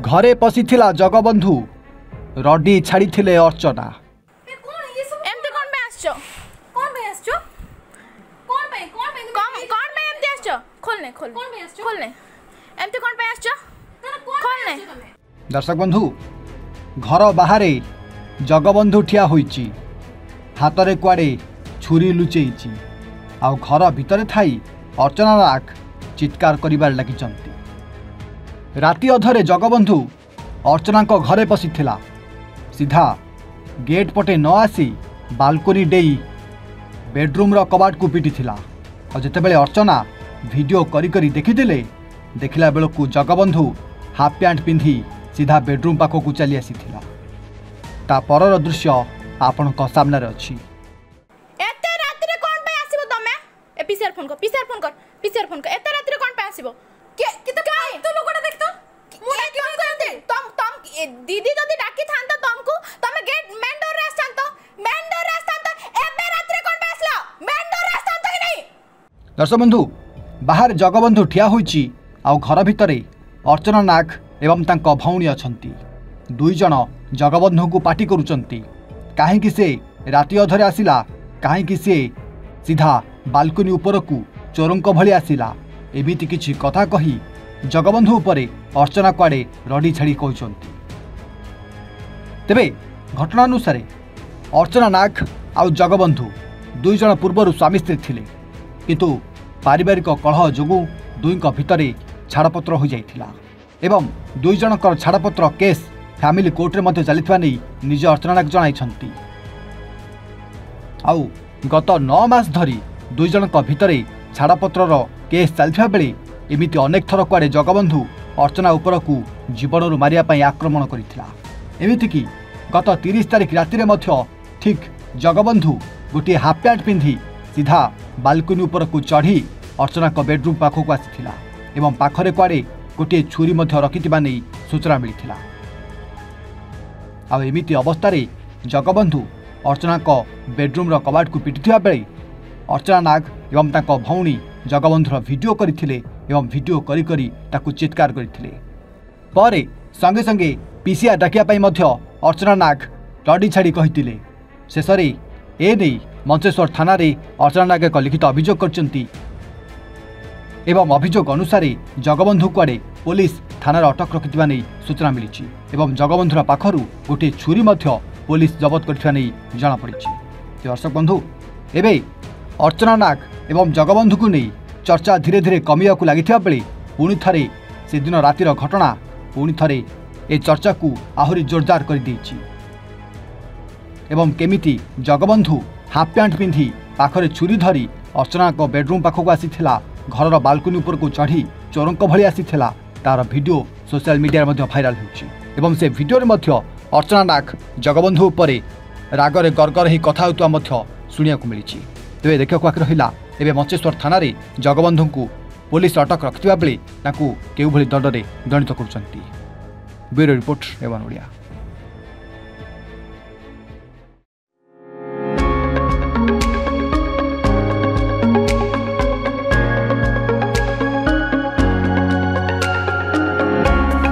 घरे पशिथिला जगबंधु रडी छाड़ी अर्चना। दर्शक बंधु घर बाहर जगबंधु ठिया होईची, हाथ में कुआड़े छुरी लुचेई आ घर भितर थाई अर्चना नाग चित्कार करिबार लागिचंती। राति अधरे जगबंधु अर्चना घरे पशिथिला, सीधा गेट पटे न आसी बालकोनी डेई बेडरूम कबाट को पिटिथिला। और जितेबले अर्चना वीडियो करी करी देखिथिले, देखिला बेलकु जगबंधु हाफ पैंट पिंधि सीधा बेडरूम पाखक चली आसीथिला। ता परर दृश्य आपनक सामने अछि। एते राति रे कोन पे आसीबो तमे? ए पीसीआर फोन कर एते राति रे कोन पे आसीबो? के तो काय तो लोगोटा देख तो मुने क्यों करते? तुम दीदी जदी डाकी थान तो तुमको तमे गेट मेन डोर रे आसान तो एते राति रे कोन पे आसलो? मेन डोर रे आसान तो कि नहीं? दर्शक बंधु बाहर जगबंधु ठिया होईची आ घर भितरे अर्चना नाग एवं तांको भौणी अछंती। दुई जन जगबंधु को पार्टी करुचंती। काहेकि से राति अधरे आसिला, काहेकि से सीधा बालकोनी ऊपर को चोरंक भली आसिला, एमिति किछि कथा कही जगबंधु उपरे अर्चना कुआड़े रडी छाड़ी कहउचंती। तेबे घटना अनुसार अर्चना नाग आउ जगबंधु दुई जन पूर्वर स्वामी स्त्री थिले, किंतु पारिवारिक कलह जोगु दुईक भितरे छाड़पत्र हो जाइथिला एवं दुई जनकर छाड़पत्र केस फैमिली कोर्ट रे मध्य चलिथिबा नै निज अर्चना नाग जणाइछंती। आउ गत 9 मास धरी दुई जनक भितरे छाड़पत्रर केस चलथिबा बेले एमिति अनेक थर कुआड़े जगबंधु अर्चना उपर को जीवनरू मारिया पई आक्रमण करिथिला। एमिति कि गत 30 तारिख राति रे मध्य ठीक जगबंधु गोटे हाफ पैंट पिंधि सीधा बालकोनी उपर को चढ़ी अर्चना को बेडरूम पाखक आसीथिला एवं पाखरे कुआड़े गोटे छुरी मध्य रखिथिबा नै सूचना मिलिथिला। आ एमिति अवस्था रे जगबंधु अर्चना को बेडरूम कबाट को पिटिथिबा बेले अर्चना नाग एवं तांको भौणी जगबंधुर वीडियो करथिले एवं वीडियो करी करी ताकू चित्कार करथिले। परे संगे संगे पीसीआर डाकिया पई मध्य अर्चना नाग रडी छाड़ी कहिथिले। शेषरे ए नै मंचेश्वर थाना रे अर्चना नाग एक लिखित अभियोग करचंती एवं अभियोग अनुसार जगबंधु कुआड़े पुलिस थाना अटक रखिथिबा नै सूचना मिलिछि एवं जगबंधुर पाखरु गोटे छुरी मध्य पुलिस जबत करथिबा नै जणा पड़िछि। दर्शक बंधु एबे अर्चना नाग एवं जगबंधु को नहीं चर्चा धीरे धीरे कमिया को लगिथिबा बेले पुणी थरे से दिन रातिर घटना पुणी थरे ए चर्चा को आहुरी जोरदार कर देछि एवं केमिति जगबंधु हाफ पैंट पिंधि पाखरे छुरी धरी अर्चना को बेडरूम पाखक आसीथिला, घर बालकोनी ऊपर को चढ़ी चोरंक भली आसीथिला, तार वीडियो सोशल मीडिया रे मध्य भाइराल होछि एवं से वीडियो रे मध्य अर्चना नाग जगबंधु उपरे रागरे गरगर ही कथा होतुआ मध्य सुनिया को मिलिछि। तेबे देखिବାକୁ बाकी रहिला एबे मंचेश्वर थाना रे जगबंधु को पुलिस अटक रखिथिबा बेले ताकू केउ भली दंडरे दंडित करुचंती। ब्यूरो रिपोर्ट एवं ओडिया।